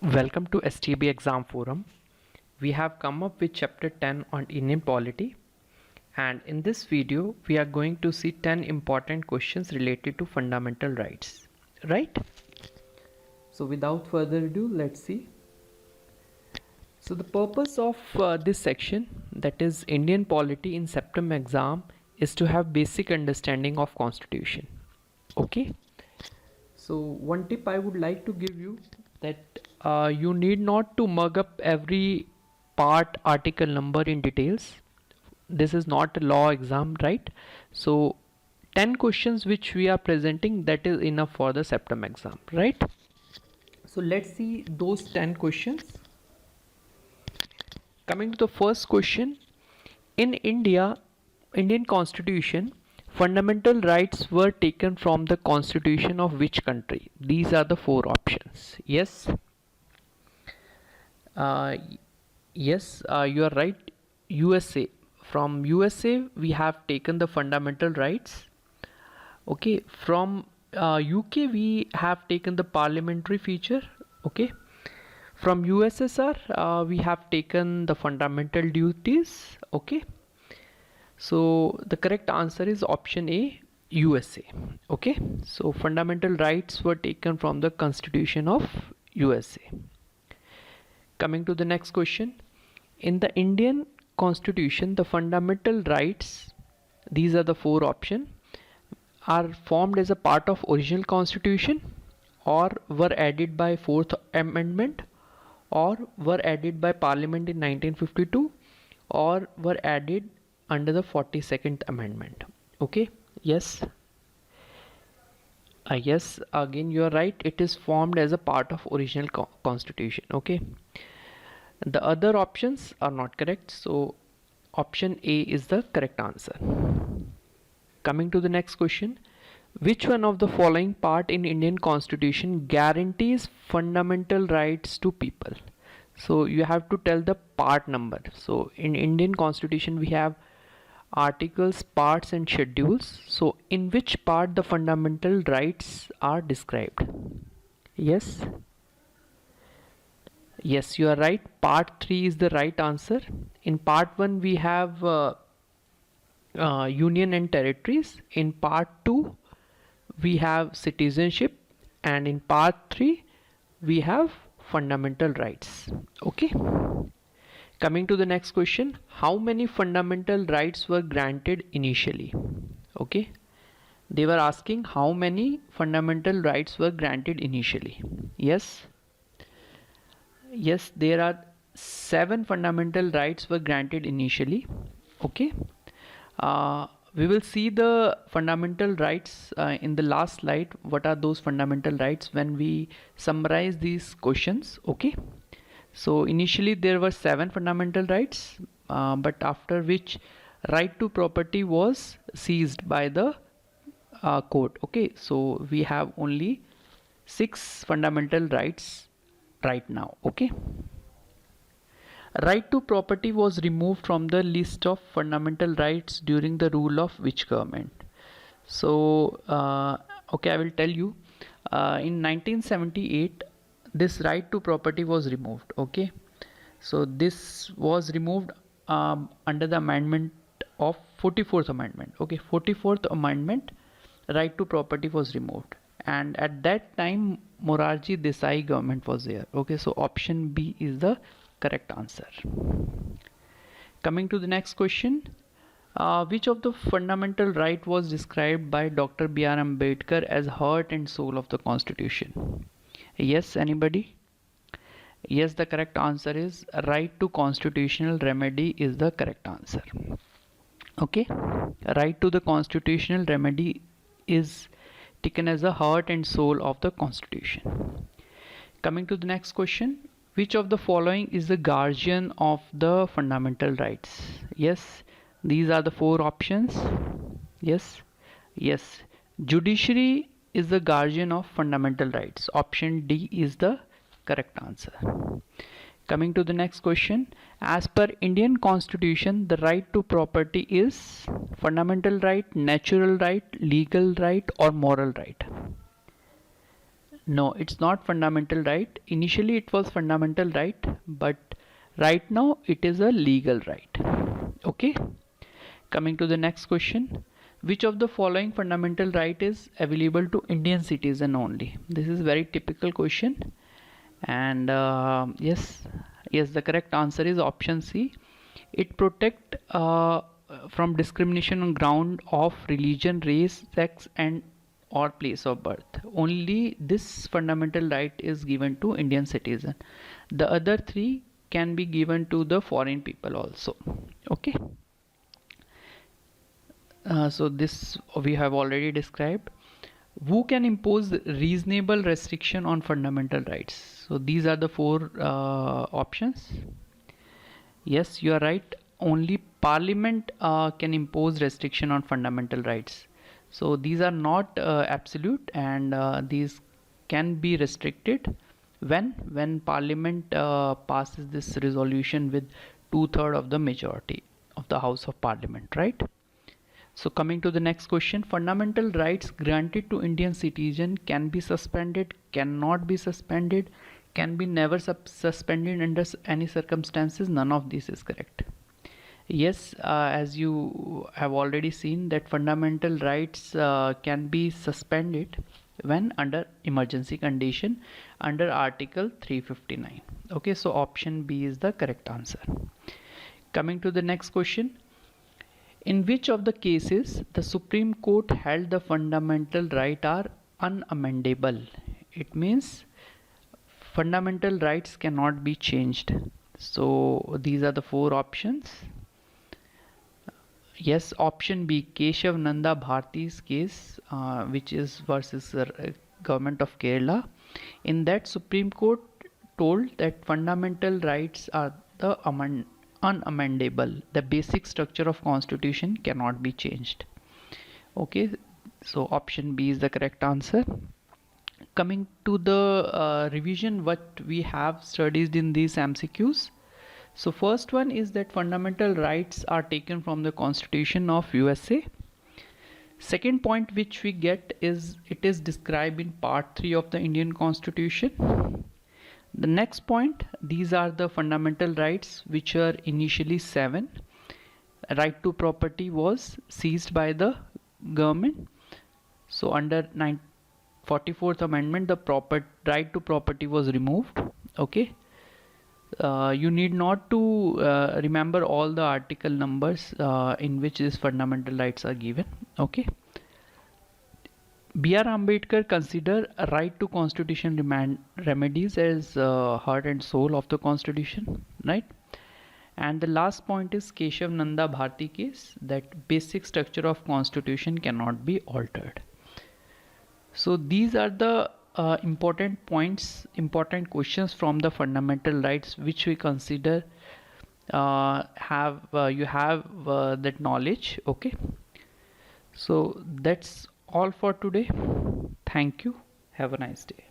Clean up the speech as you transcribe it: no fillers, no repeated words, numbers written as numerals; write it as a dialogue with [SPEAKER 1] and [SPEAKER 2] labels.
[SPEAKER 1] Welcome to STB Exam Forum. We have come up with chapter 10 on Indian polity, and in this video we are going to see 10 important questions related to fundamental rights, right? So without further ado, let's see. So the purpose of this section, that is Indian polity in CEPTAM exam, is to have basic understanding of constitution. Okay, so one tip I would like to give you, that you need not to mug up every part, article, number in details. This is not a law exam, right? So 10 questions which we are presenting, that is enough for the CEPTAM exam, right? So let's see those 10 questions. Coming to the first question, in Indian constitution, fundamental rights were taken from the constitution of which country? These are the four options. Yes, you are right. USA. From USA we have taken the fundamental rights. Okay, from UK we have taken the parliamentary feature. Okay, from USSR we have taken the fundamental duties. Okay, so the correct answer is option A, USA. Okay, so fundamental rights were taken from the constitution of USA. Coming to the next question, in the Indian constitution, the fundamental rights, these are the four options, are formed as a part of original constitution, or were added by 4th amendment, or were added by parliament in 1952, or were added under the 42nd amendment. Okay, yes, yes, again you are right, it is formed as a part of original constitution. Okay, the other options are not correct, so option A is the correct answer. Coming to the next question, which one of the following part in Indian constitution guarantees fundamental rights to people? So you have to tell the part number. So in Indian constitution we have articles, parts and schedules. So in which part the fundamental rights are described? Yes, yes, you are right. Part 3 is the right answer. In part 1 we have union and territories. In part 2 we have citizenship, and in part 3 we have fundamental rights. Okay, coming to the next question, how many fundamental rights were granted initially? Okay, they were asking how many fundamental rights were granted initially. Yes, yes, there are 7 fundamental rights were granted initially. Okay, we will see the fundamental rights in the last slide. What are those fundamental rights when we summarize these questions? Okay, so initially there were 7 fundamental rights, but after which right to property was seized by the court. Okay, so we have only 6 fundamental rights right now. Okay, right to property was removed from the list of fundamental rights during the rule of which government? So okay, I will tell you. In 1978 this right to property was removed. Okay, so this was removed under the amendment of 44th amendment. Okay, 44th amendment, right to property was removed, and at that time Morarji Desai government was there. Okay, so option B is the correct answer. Coming to the next question, which of the fundamental right was described by Dr. B.R. Ambedkar as heart and soul of the constitution? Yes, anybody? Yes, the correct answer is right to constitutional remedy is the correct answer. Okay, right to the constitutional remedy is taken as the heart and soul of the constitution. Coming to the next question, which of the following is the guardian of the fundamental rights? Yes, these are the 4 options. Yes, yes, judiciary is the guardian of fundamental rights. Option D is the correct answer. Coming to the next question, as per Indian constitution, the right to property is fundamental right, natural right, legal right or moral right? No, it's not fundamental right. Initially it was fundamental right, but right now it is a legal right. Okay, coming to the next question. Which of the following fundamental right is available to Indian citizen only? This is very typical question. And yes, the correct answer is option C. It protect from discrimination on ground of religion, race, sex, and or place of birth. Only this fundamental right is given to Indian citizen. The other three can be given to the foreign people also. Okay. So this we have already described. Who can impose reasonable restriction on fundamental rights? So these are the four options. Yes, you are right. Only Parliament can impose restriction on fundamental rights. So these are not absolute, and these can be restricted when Parliament passes this resolution with 2/3 of the majority of the House of Parliament, right? So coming to the next question, fundamental rights granted to Indian citizen can be suspended, cannot be suspended, can be never suspended under any circumstances. None of this is correct. Yes, as you have already seen that fundamental rights can be suspended when under emergency condition under Article 359. Okay, so option B is the correct answer. Coming to the next question. In which of the cases the Supreme Court held the fundamental right are unamendable? It means fundamental rights cannot be changed. So these are the four options. Yes, option B, Keshav Nanda Bharti's case, which is versus the government of Kerala. In that, Supreme Court told that fundamental rights are the unamendable. The basic structure of constitution cannot be changed. Okay, so option B is the correct answer. Coming to the revision, what we have studied in these MCQs. So first one is that fundamental rights are taken from the Constitution of USA. Second point which we get is it is described in part 3 of the Indian Constitution. The next point, these are the fundamental rights which are initially 7. Right to property was seized by the government. So under 44th Amendment, the right to property was removed. Okay. You need not to remember all the article numbers in which these fundamental rights are given. Okay. B.R. Ambedkar considered a right to constitutional remedies as heart and soul of the constitution, right? And the last point is Keshav Nanda Bharti case, that basic structure of constitution cannot be altered. So these are the important points, important questions from the fundamental rights which we consider you have that knowledge. Okay, so that's all for today. Thank you. Have a nice day.